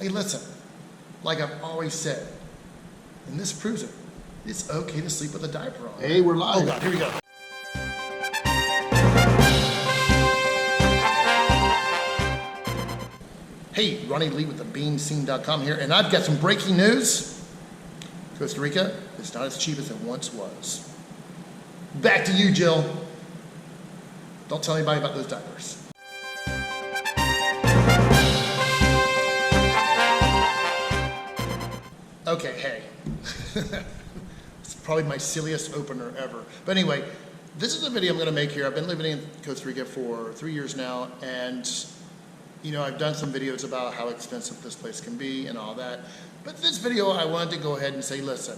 Hey, listen, like I've always said, and this proves it, it's okay to sleep with a diaper on. Hey, we're live. Oh God, here we go. Hey, Ronnie Lee with thebeamscene.com here, and I've got some breaking news. Costa Rica is not as cheap as it once was. Back to you, Jill. Don't tell anybody about those diapers. Okay, hey. It's probably my silliest opener ever. But anyway, this is a video I'm going to make here. I've been living in Costa Rica for 3 years now, and you know, I've done some videos about how expensive this place can be and all that. But this video, I wanted to go ahead and say, listen,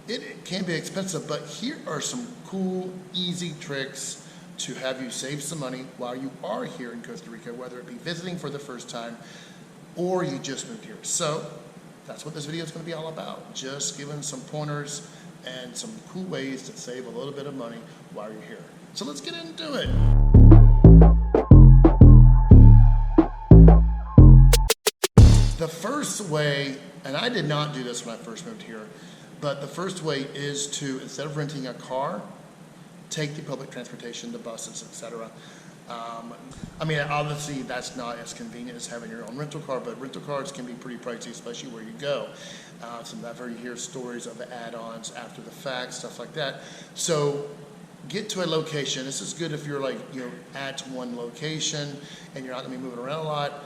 it can be expensive, but here are some cool, easy tricks to have you save some money while you are here in Costa Rica, whether it be visiting for the first time or you just moved here. So that's what this video is going to be all about. Just giving some pointers and some cool ways to save a little bit of money while you're here. So let's get into it. The first way, and I did not do this when I first moved here, but the first way is to, instead of renting a car, take the public transportation, the buses, etc. I mean, obviously that's not as convenient as having your own rental car, but rental cars can be pretty pricey, especially where you go. Sometimes you hear stories of the add-ons after the fact, stuff like that. So get to a location. This is good if you're like, you know, at one location and you're not gonna be moving around a lot.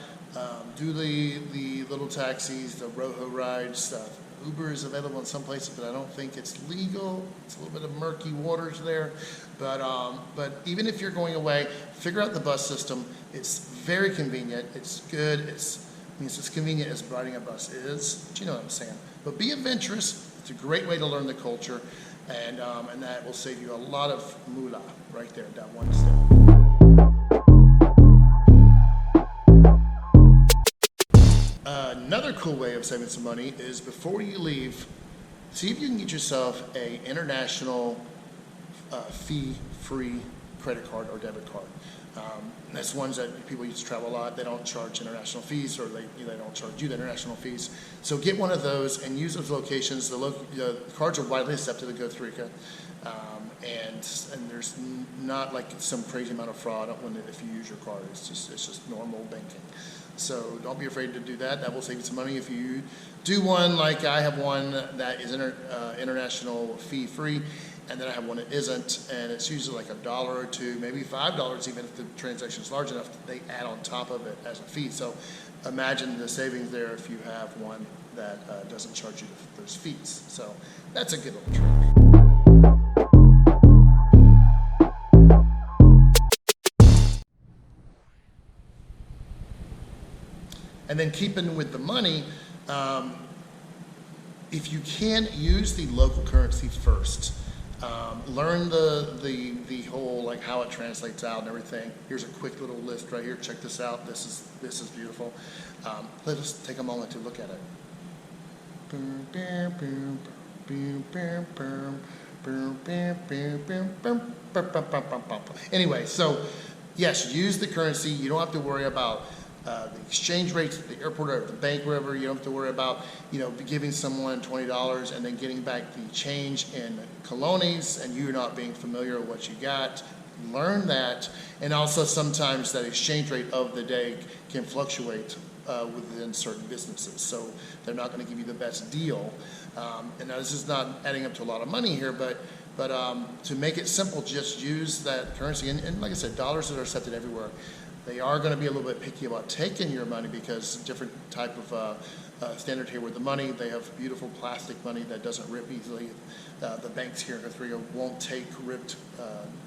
Do the little taxis, the Rojo rides. Uber is available in some places, but I don't think it's legal. It's a little bit of murky waters there. But even if you're going away, figure out the bus system. It's very convenient. It's good. It's as convenient as riding a bus is. But you know what I'm saying. But be adventurous. It's a great way to learn the culture, and that will save you a lot of moolah right there, that one step. Another cool way of saving some money is before you leave, see if you can get yourself a international fee-free credit card or debit card. That's ones that people use to travel a lot. They don't charge international fees, or they don't charge you the international fees. So get one of those and use those locations. The cards are widely accepted in Costa Rica, and there's not like some crazy amount of fraud if you use your card. It's just normal banking. So don't be afraid to do that. That will save you some money. If you do one, like I have one that is international fee-free, and then I have one that isn't, and it's usually like $1 or $2, maybe $5, even if the transaction is large enough, they add on top of it as a fee. So imagine the savings there if you have one that doesn't charge you those fees. So that's a good little trick. And then keeping with the money, if you can, use the local currency first. Learn the whole, like how it translates out and everything. Here's a quick little list right here. Check this out. This is beautiful. Let us take a moment to look at it. Anyway, so yes, use the currency. You don't have to worry about the exchange rates at the airport or at the bank, wherever. You don't have to worry about, you know, giving someone $20 and then getting back the change in colones and you not being familiar with what you got. Learn that. And also sometimes that exchange rate of the day can fluctuate within certain businesses. So they're not going to give you the best deal. And now this is not adding up to a lot of money here, but to make it simple, just use that currency. And like I said, dollars that are accepted everywhere. They are going to be a little bit picky about taking your money because different type of standard here with the money. They have beautiful plastic money that doesn't rip easily. The banks here in Costa Rica won't take ripped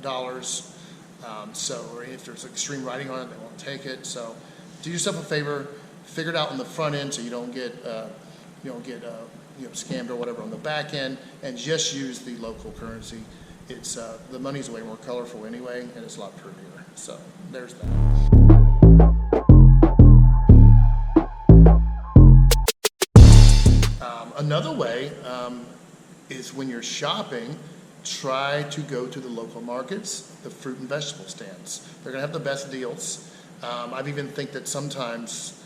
dollars. Or if there's extreme writing on it, they won't take it. So do yourself a favor, figure it out on the front end so you don't get scammed or whatever on the back end, and just use the local currency. It's the money's way more colorful anyway, and it's a lot prettier. So there's that. Another way is when you're shopping, try to go to the local markets, the fruit and vegetable stands. They're going to have the best deals. I've even think that sometimes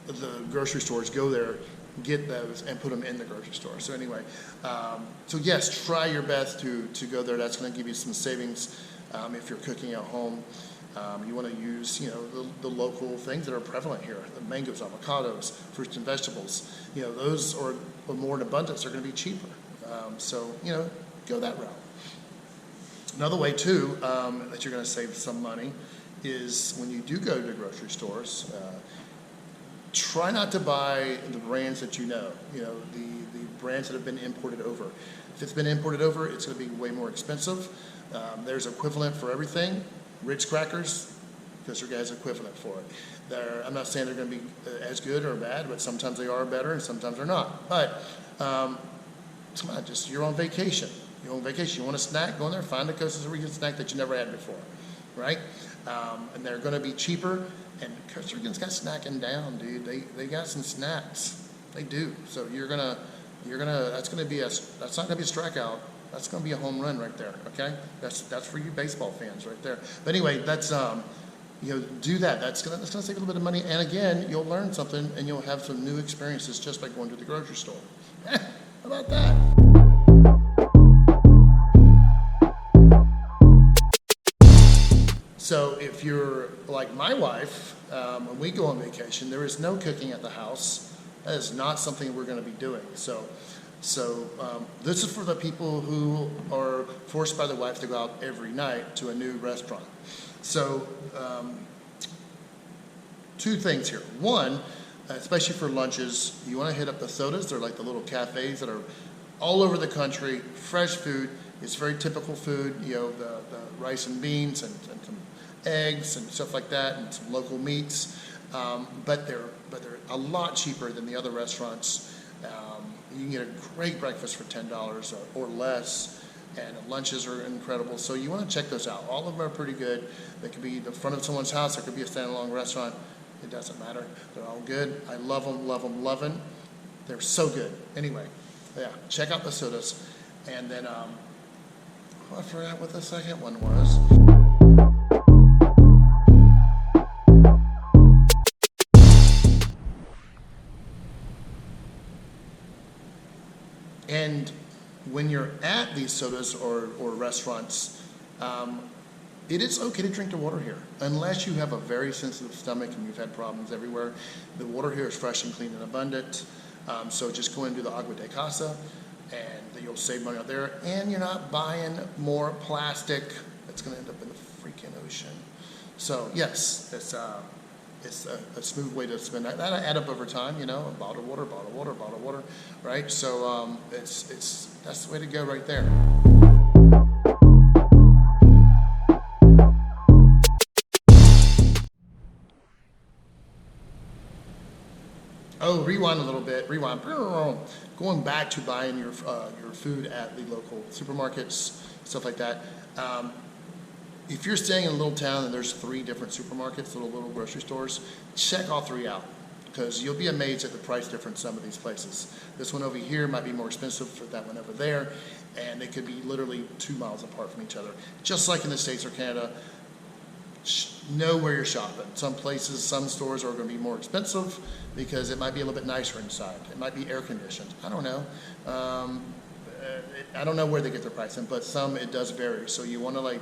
the grocery stores, go there, get those, and put them in the grocery store. So anyway, so yes, try your best to go there. That's going to give you some savings if you're cooking at home. You want to use, the local things that are prevalent here: the mangoes, avocados, fruits and vegetables. Those are more in abundance. Are going to be cheaper. So go that route. Another way too that you're going to save some money is when you do go to the grocery stores. Try not to buy the brands that the brands that have been imported over. If it's been imported over, it's going to be way more expensive. There's equivalent for everything. Ritz crackers, because there has equivalent for it. I'm not saying they're going to be as good or bad, but sometimes they are better and sometimes they're not. But come on, you're on vacation. You're on vacation. You want a snack? Go in there, find a Costa Rican snack that you never had before, right? And they're going to be cheaper. And Costa Ricans got snacking down, dude. They got some snacks. They do. So that's not gonna be a strikeout. That's gonna be a home run right there. Okay? That's for you baseball fans right there. But anyway, that's do that. That's gonna save a little bit of money. And again, you'll learn something and you'll have some new experiences just by going to the grocery store. How about that? So if you're like my wife, when we go on vacation, there is no cooking at the house. That is not something we're going to be doing. So this is for the people who are forced by their wife to go out every night to a new restaurant. So two things here. One, especially for lunches, you want to hit up the sodas. They're like the little cafes that are all over the country. Fresh food. It's very typical food. The rice and beans and some eggs and stuff like that, and some local meats, but they're a lot cheaper than the other restaurants. You can get a great breakfast for $10 or less, and lunches are incredible. So you want to check those out. All of them are pretty good. They could be the front of someone's house. It could be a standalone restaurant. It doesn't matter. They're all good. I love them, love them, love them. They're so good. Anyway, yeah, check out the sodas, and then I forgot what the second one was. And when you're at these sodas or restaurants, it is okay to drink the water here, unless you have a very sensitive stomach and you've had problems everywhere. The water here is fresh and clean and abundant. So just go into the agua de casa, and you'll save money out there. And you're not buying more plastic that's going to end up in the freaking ocean. So yes, it's a smooth way to spend that. That'll add up over time, a bottle of water, right? So that's the way to go right there. Oh, rewind a little bit. Rewind. Going back to buying your food at the local supermarkets, stuff like that. If you're staying in a little town and there's 3 different supermarkets, little grocery stores, check all 3 out, because you'll be amazed at the price difference some of these places. This one over here might be more expensive for that one over there, and they could be literally 2 miles apart from each other. Just like in the States or Canada, know where you're shopping. Some places, some stores are going to be more expensive because it might be a little bit nicer inside. It might be air conditioned. I don't know. I don't know where they get their pricing, but some it does vary. So you want to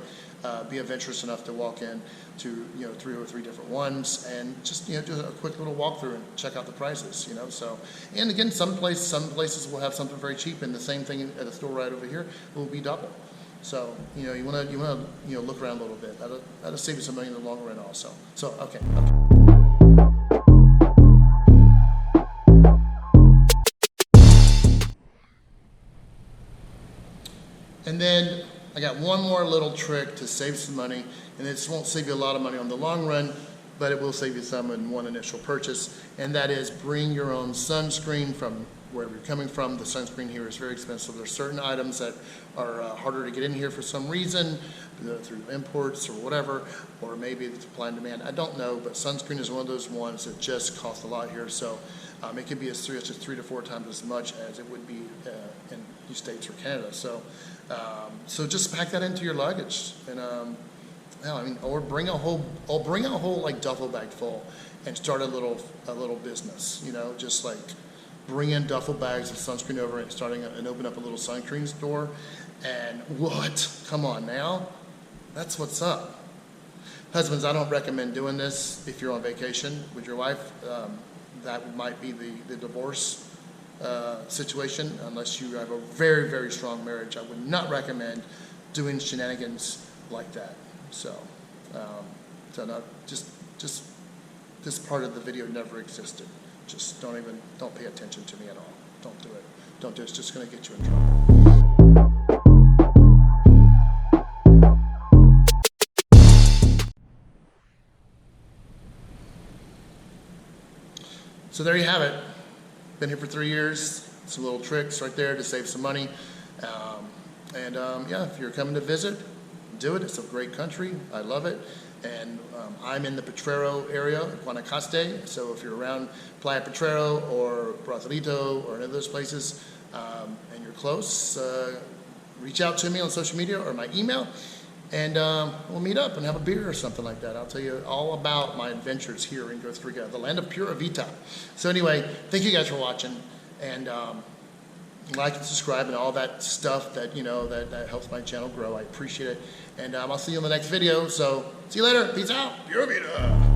be adventurous enough to walk in to 3 or 3 different ones and just do a quick little walkthrough and check out the prices. So, and again, some places will have something very cheap, and the same thing at a store right over here will be double. So you want to look around a little bit. That'll save you some money in the long run also. So okay. And then I got one more little trick to save some money, and this won't save you a lot of money on the long run, but it will save you some in one initial purchase, and that is bring your own sunscreen from wherever you're coming from. The sunscreen here is very expensive. There's certain items that are harder to get in here for some reason, through imports or whatever, or maybe it's supply and demand. I don't know, but sunscreen is one of those ones that just costs a lot here. So it can be as 3 to 4 times as much as it would be in the States or Canada. So just pack that into your luggage, and Hell, I mean, or bring a whole like duffel bag full and start a little business. You know, just like bring in duffel bags of sunscreen over and and open up a little sunscreen store. And what? Come on now, that's what's up. Husbands, I don't recommend doing this if you're on vacation with your wife. That might be the divorce situation, unless you have a very, very strong marriage. I would not recommend doing shenanigans like that. So, no, just this part of the video never existed. Just don't pay attention to me at all. Don't do it. Don't do it. It's just going to get you in trouble. So there you have it. Been here for 3 years. Some little tricks right there to save some money. Yeah, if you're coming to visit, do it. It's a great country. I love it. And I'm in the Potrero area, Guanacaste. So if you're around Playa Potrero or Brazalito or any of those places, and you're close, reach out to me on social media or my email, and we'll meet up and have a beer or something like that. I'll tell you all about my adventures here in Costa Rica, the land of Pura Vida. So anyway, thank you guys for watching, and like and subscribe and all that stuff that, you know, that helps my channel grow. I appreciate it. And I'll see you in the next video. So see you later. Peace out. Pura Vida.